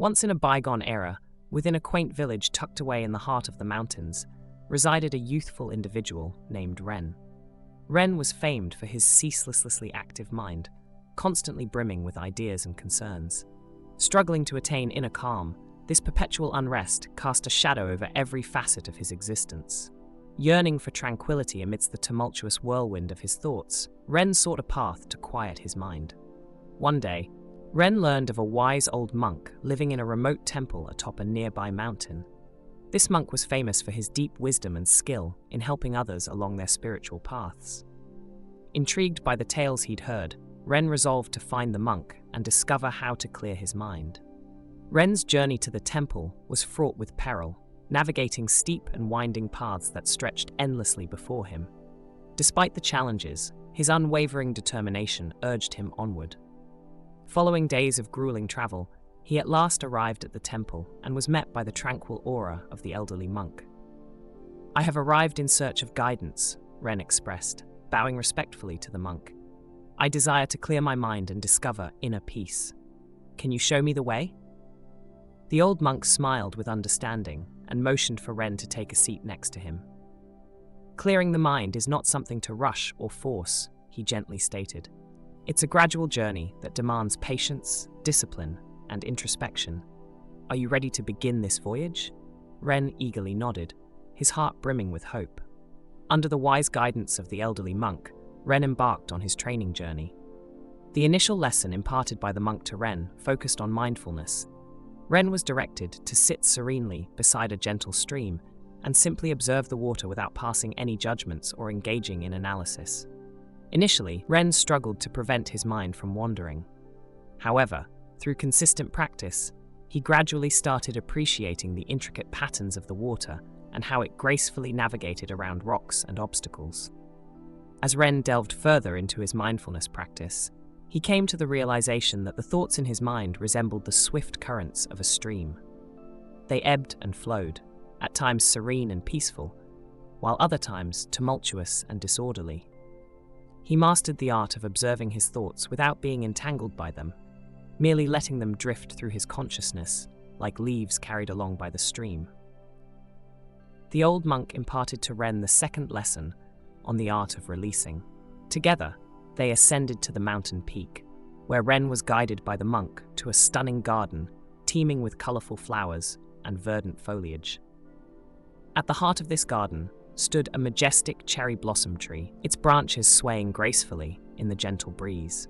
Once in a bygone era, within a quaint village tucked away in the heart of the mountains, resided a youthful individual named Ren. Ren was famed for his ceaselessly active mind, constantly brimming with ideas and concerns. Struggling to attain inner calm, this perpetual unrest cast a shadow over every facet of his existence. Yearning for tranquility amidst the tumultuous whirlwind of his thoughts, Ren sought a path to quiet his mind. One day, Ren learned of a wise old monk living in a remote temple atop a nearby mountain. This monk was famous for his deep wisdom and skill in helping others along their spiritual paths. Intrigued by the tales he'd heard, Ren resolved to find the monk and discover how to clear his mind. Ren's journey to the temple was fraught with peril, navigating steep and winding paths that stretched endlessly before him. Despite the challenges, his unwavering determination urged him onward. Following days of grueling travel, he at last arrived at the temple and was met by the tranquil aura of the elderly monk. "I have arrived in search of guidance," Ren expressed, bowing respectfully to the monk. "I desire to clear my mind and discover inner peace. Can you show me the way?" The old monk smiled with understanding and motioned for Ren to take a seat next to him. "Clearing the mind is not something to rush or force," he gently stated. "It's a gradual journey that demands patience, discipline, and introspection. Are you ready to begin this voyage?" Ren eagerly nodded, his heart brimming with hope. Under the wise guidance of the elderly monk, Ren embarked on his training journey. The initial lesson imparted by the monk to Ren focused on mindfulness. Ren was directed to sit serenely beside a gentle stream and simply observe the water without passing any judgments or engaging in analysis. Initially, Ren struggled to prevent his mind from wandering. However, through consistent practice, he gradually started appreciating the intricate patterns of the water and how it gracefully navigated around rocks and obstacles. As Ren delved further into his mindfulness practice, he came to the realization that the thoughts in his mind resembled the swift currents of a stream. They ebbed and flowed, at times serene and peaceful, while other times tumultuous and disorderly. He mastered the art of observing his thoughts without being entangled by them, merely letting them drift through his consciousness like leaves carried along by the stream. The old monk imparted to Ren the second lesson on the art of releasing. Together, they ascended to the mountain peak, where Ren was guided by the monk to a stunning garden teeming with colorful flowers and verdant foliage. At the heart of this garden stood a majestic cherry blossom tree, its branches swaying gracefully in the gentle breeze.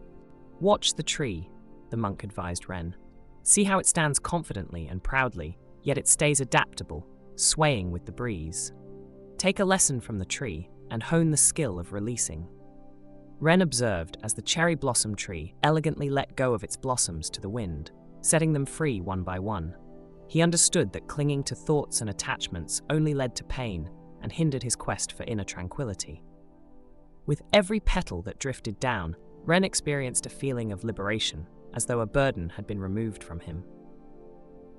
"Watch the tree," the monk advised Ren. "See how it stands confidently and proudly, yet it stays adaptable, swaying with the breeze. Take a lesson from the tree and hone the skill of releasing." Ren observed as the cherry blossom tree elegantly let go of its blossoms to the wind, setting them free one by one. He understood that clinging to thoughts and attachments only led to pain and hindered his quest for inner tranquility. With every petal that drifted down, Ren experienced a feeling of liberation, as though a burden had been removed from him.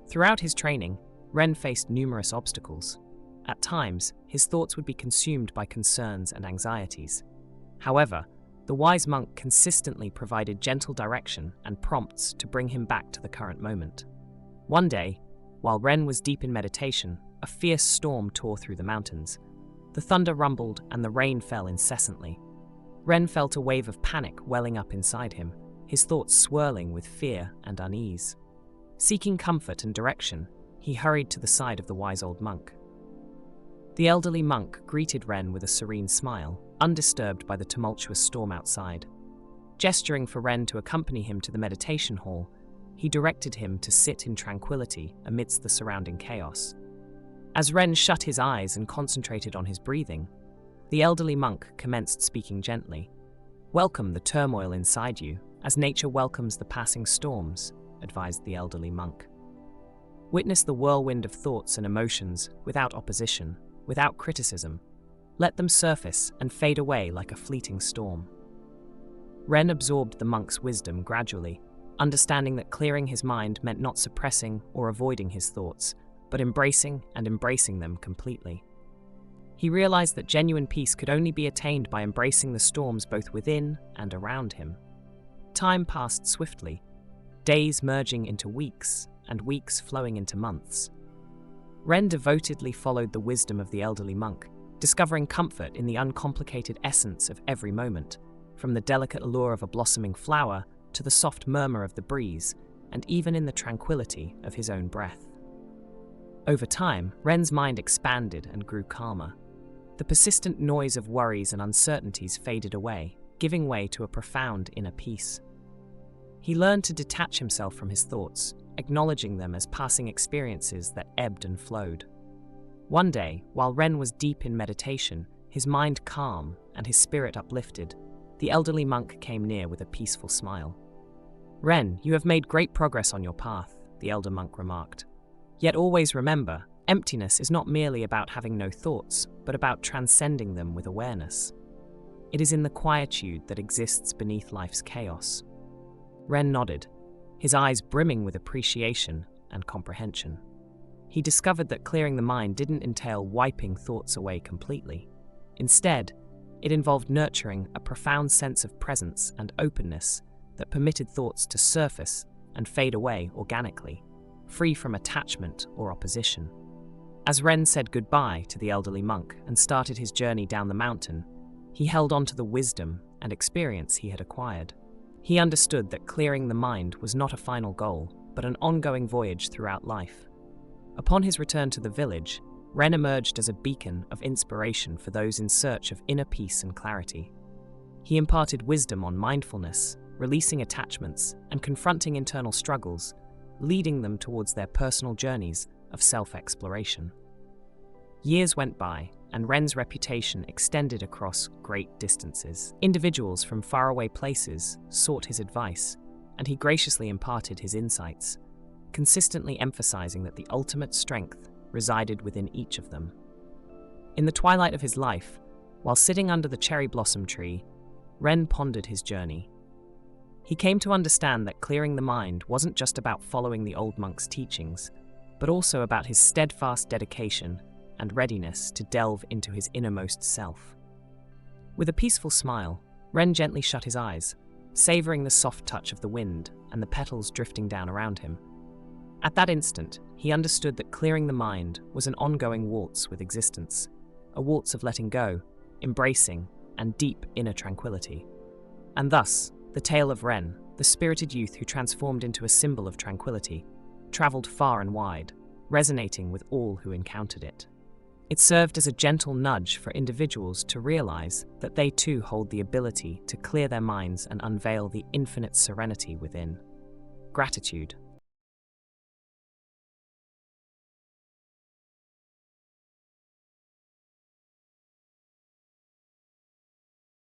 Throughout his training, Ren faced numerous obstacles. At times, his thoughts would be consumed by concerns and anxieties. However, the wise monk consistently provided gentle direction and prompts to bring him back to the current moment. One day, while Ren was deep in meditation, a fierce storm tore through the mountains. The thunder rumbled and the rain fell incessantly. Ren felt a wave of panic welling up inside him, his thoughts swirling with fear and unease. Seeking comfort and direction, he hurried to the side of the wise old monk. The elderly monk greeted Ren with a serene smile, undisturbed by the tumultuous storm outside. Gesturing for Ren to accompany him to the meditation hall, he directed him to sit in tranquility amidst the surrounding chaos. As Ren shut his eyes and concentrated on his breathing, the elderly monk commenced speaking gently. "Welcome the turmoil inside you, as nature welcomes the passing storms," advised the elderly monk. "Witness the whirlwind of thoughts and emotions without opposition, without criticism. Let them surface and fade away like a fleeting storm." Ren absorbed the monk's wisdom gradually, understanding that clearing his mind meant not suppressing or avoiding his thoughts, but embracing them completely. He realized that genuine peace could only be attained by embracing the storms both within and around him. Time passed swiftly, days merging into weeks and weeks flowing into months. Ren devotedly followed the wisdom of the elderly monk, discovering comfort in the uncomplicated essence of every moment, from the delicate allure of a blossoming flower to the soft murmur of the breeze, and even in the tranquility of his own breath. Over time, Ren's mind expanded and grew calmer. The persistent noise of worries and uncertainties faded away, giving way to a profound inner peace. He learned to detach himself from his thoughts, acknowledging them as passing experiences that ebbed and flowed. One day, while Ren was deep in meditation, his mind calm and his spirit uplifted, the elderly monk came near with a peaceful smile. "Ren, you have made great progress on your path," the elder monk remarked. "Yet always remember, emptiness is not merely about having no thoughts, but about transcending them with awareness. It is in the quietude that exists beneath life's chaos." Ren nodded, his eyes brimming with appreciation and comprehension. He discovered that clearing the mind didn't entail wiping thoughts away completely. Instead, it involved nurturing a profound sense of presence and openness that permitted thoughts to surface and fade away organically, free from attachment or opposition. As Ren said goodbye to the elderly monk and started his journey down the mountain, he held on to the wisdom and experience he had acquired. He understood that clearing the mind was not a final goal, but an ongoing voyage throughout life. Upon his return to the village, Ren emerged as a beacon of inspiration for those in search of inner peace and clarity. He imparted wisdom on mindfulness, releasing attachments, and confronting internal struggles, leading them towards their personal journeys of self-exploration. Years went by, and Ren's reputation extended across great distances. Individuals from faraway places sought his advice, and he graciously imparted his insights, consistently emphasizing that the ultimate strength resided within each of them. In the twilight of his life, while sitting under the cherry blossom tree, Ren pondered his journey. He came to understand that clearing the mind wasn't just about following the old monk's teachings, but also about his steadfast dedication and readiness to delve into his innermost self. With a peaceful smile, Ren gently shut his eyes, savoring the soft touch of the wind and the petals drifting down around him. At that instant, he understood that clearing the mind was an ongoing waltz with existence, a waltz of letting go, embracing, and deep inner tranquility. And thus, the tale of Ren, the spirited youth who transformed into a symbol of tranquility, traveled far and wide, resonating with all who encountered it. It served as a gentle nudge for individuals to realize that they too hold the ability to clear their minds and unveil the infinite serenity within. Gratitude.